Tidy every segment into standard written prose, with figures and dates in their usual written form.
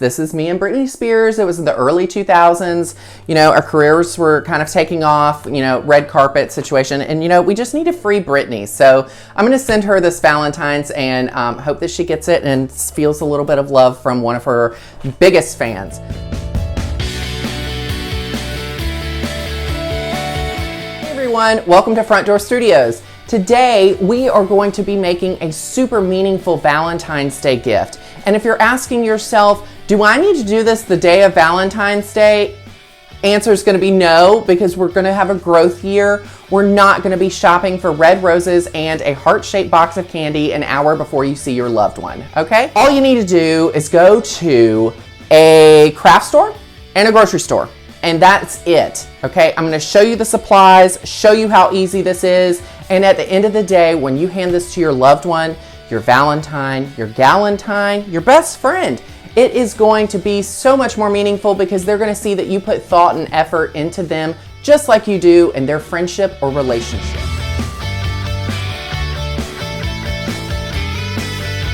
This is me and Britney Spears. It was in the early 2000s. You know, our careers were kind of taking off, you know, red carpet situation. And, you know, we just need to free Britney. So I'm going to send her this Valentine's and hope that she gets it and feels a little bit of love from one of her biggest fans. Hey everyone, welcome to Front Door Studios. Today, we are going to be making a super meaningful Valentine's Day gift. And if you're asking yourself, do I need to do this the day of Valentine's Day? Answer is going to be no, because we're going to have a growth year. We're not going to be shopping for red roses and a heart-shaped box of candy an hour before you see your loved one, okay? All you need to do is go to a craft store and a grocery store, and that's it, okay? I'm going to show you the supplies, show you how easy this is, and at the end of the day, when you hand this to your loved one, your Valentine, your Galentine, your best friend, it is going to be so much more meaningful because they're going to see that you put thought and effort into them just like you do in their friendship or relationship.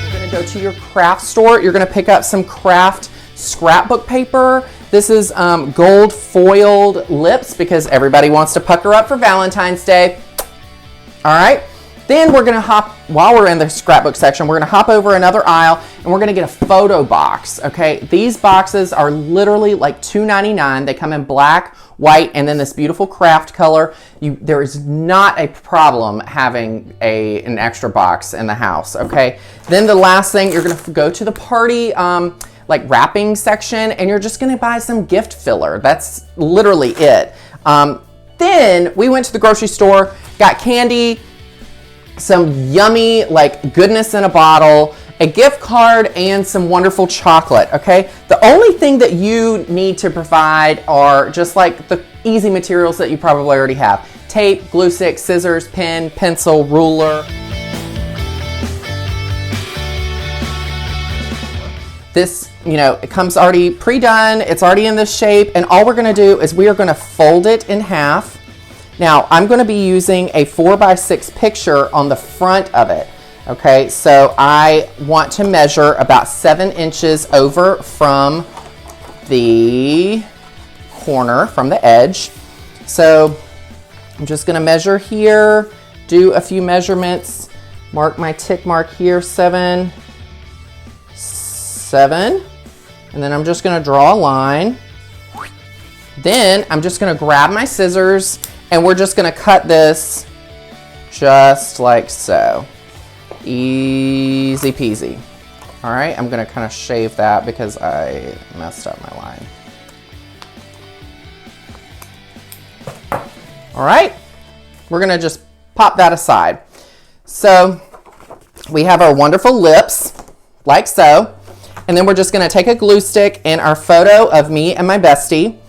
You're going to go to your craft store. You're going to pick up some craft scrapbook paper. This is gold foiled lips because everybody wants to pucker up for Valentine's Day. All right. Then we're gonna hop, while we're in the scrapbook section, we're gonna hop over another aisle and we're gonna get a photo box, okay? These boxes are literally like $2.99. They come in black, white, and then this beautiful craft color. There is not a problem having an extra box in the house, okay? Then the last thing, you're gonna go to the party, like wrapping section, and you're just gonna buy some gift filler. That's literally it. Then we went to the grocery store, got candy, some yummy, like goodness in a bottle, a gift card, and some wonderful chocolate, okay? The only thing that you need to provide are just like the easy materials that you probably already have. Tape, glue stick, scissors, pen, pencil, ruler. This, you know, it comes already pre-done, it's already in this shape, and all we're gonna do is we are gonna fold it in half. Now, I'm going to be using a 4x6 picture on the front of it, okay? So I want to measure about 7 inches over from the corner, from the edge. So I'm just going to measure here, do a few measurements, mark my tick mark here, 7, and then I'm just going to draw a line. Then I'm just going to grab my scissors and we're just gonna cut this just like so. Easy peasy. All right, I'm gonna kind of shave that because I messed up my line. All right, we're gonna just pop that aside. So we have our wonderful lips, like so. And then we're just gonna take a glue stick and our photo of me and my bestie.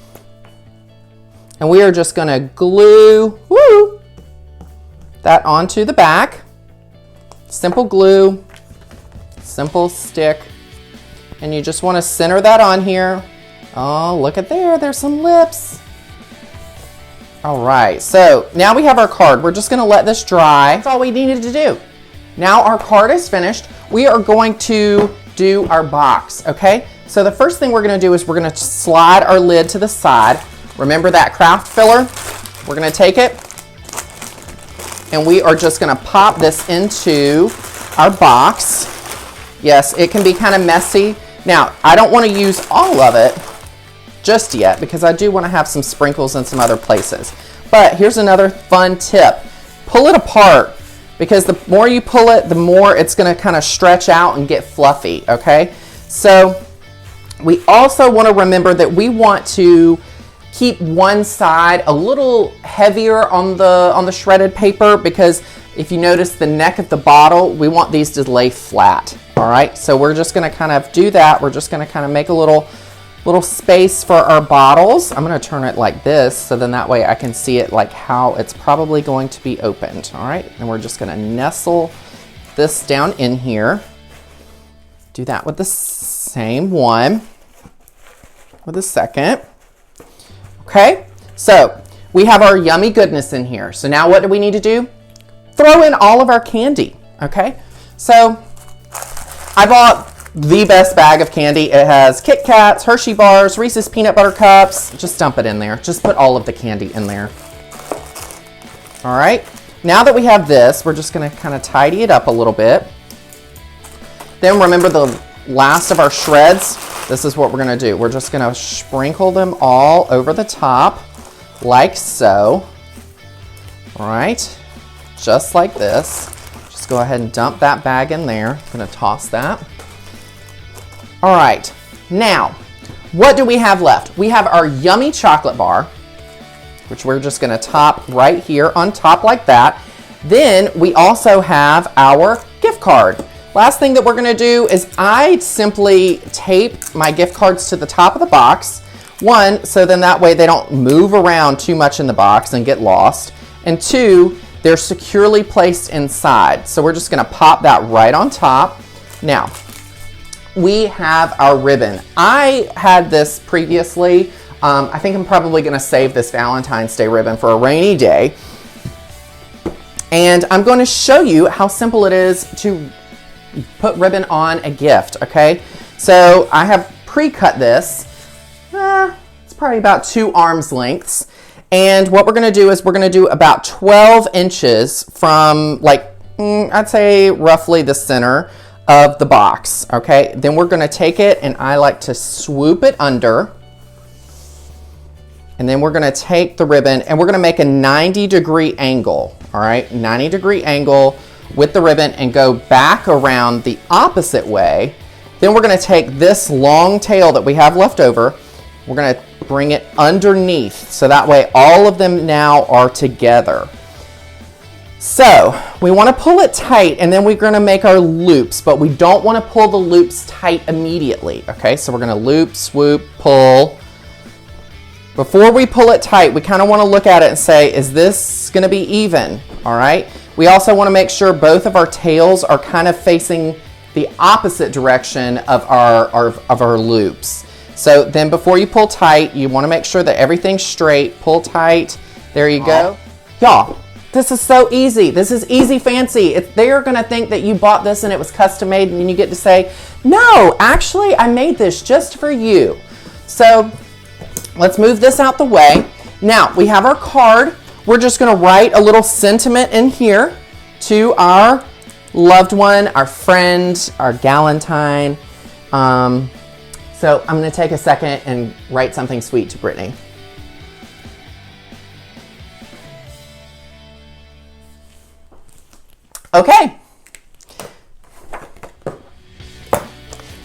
And we are just gonna glue that onto the back. Simple glue, simple stick. And you just wanna center that on here. Oh, look at there, there's some lips. All right, so now we have our card. We're just gonna let this dry. That's all we needed to do. Now our card is finished. We are going to do our box, okay? So the first thing we're gonna do is we're gonna slide our lid to the side. Remember that craft filler? We're gonna take it and we are just gonna pop this into our box. Yes, it can be kind of messy. Now, I don't wanna use all of it just yet because I do wanna have some sprinkles in some other places. But here's another fun tip. Pull it apart because the more you pull it, the more it's gonna kind of stretch out and get fluffy, okay? So we also wanna remember that we want to keep one side a little heavier on the shredded paper because if you notice the neck of the bottle, we want these to lay flat, all right? So we're just gonna kind of do that. We're just gonna kind of make a little space for our bottles. I'm gonna turn it like this so then that way I can see it like how it's probably going to be opened, all right? And we're just gonna nestle this down in here. Do that with the same one, with the second. Okay, so we have our yummy goodness in here. So now what do we need to do? Throw in all of our candy, okay? So I bought the best bag of candy. It has Kit Kats, Hershey bars, Reese's peanut butter cups. Just dump it in there. Just put all of the candy in there. All right. Now that we have this, we're just going to kind of tidy it up a little bit. Then remember the last of our shreds. This is what we're going to do. We're just going to sprinkle them all over the top like so. All right. Just like this. Just go ahead and dump that bag in there. I'm going to toss that. All right. Now, what do we have left? We have our yummy chocolate bar, which we're just going to top right here on top like that. Then we also have our gift card. Last thing that we're going to do is I simply tape my gift cards to the top of the box. One, so then that way they don't move around too much in the box and get lost. And two, they're securely placed inside. So we're just going to pop that right on top. Now, we have our ribbon. I had this previously. I think I'm probably going to save this Valentine's Day ribbon for a rainy day. And I'm going to show you how simple it is to put ribbon on a gift, okay? So I have pre-cut this. It's probably about 2 arms lengths. And what we're going to do is we're going to do about 12 inches from like, I'd say roughly the center of the box, okay? Then we're going to take it and I like to swoop it under. And then we're going to take the ribbon and we're going to make a 90-degree angle, all right? 90-degree angle with the ribbon and go back around the opposite way. Then we're going to take this long tail that we have left over. We're going to bring it underneath so that way all of them now are together. So we want to pull it tight and then we're going to make our loops, but we don't want to pull the loops tight immediately, okay? So we're going to loop, swoop, pull. Before we pull it tight, we kind of want to look at it and say, is this going to be even? All right. We also want to make sure both of our tails are kind of facing the opposite direction of our loops. So then before you pull tight, you want to make sure that everything's straight. Pull tight. There you go. Y'all, this is so easy. This is easy fancy. They're going to think that you bought this and it was custom made, and then you get to say, no, actually, I made this just for you. So let's move this out the way. Now we have our card. We're just going to write a little sentiment in here to our loved one, our friend, our Valentine. So I'm going to take a second and write something sweet to Brittany. Okay.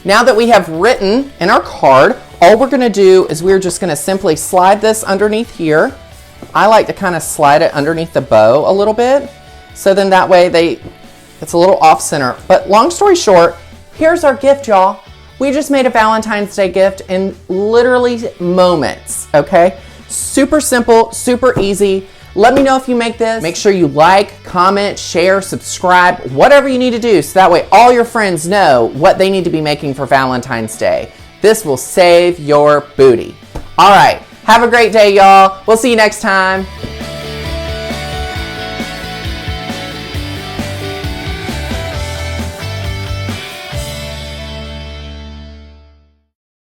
Now that we have written in our card, all we're going to do is we're just going to simply slide this underneath here. I like to kind of slide it underneath the bow a little bit. So then that way it's a little off center. But long story short, here's our gift, y'all. We just made a Valentine's Day gift in literally moments, okay? Super simple, super easy. Let me know if you make this. Make sure you like, comment, share, subscribe, whatever you need to do so that way all your friends know what they need to be making for Valentine's Day. This will save your booty. All right, have a great day, y'all. We'll see you next time.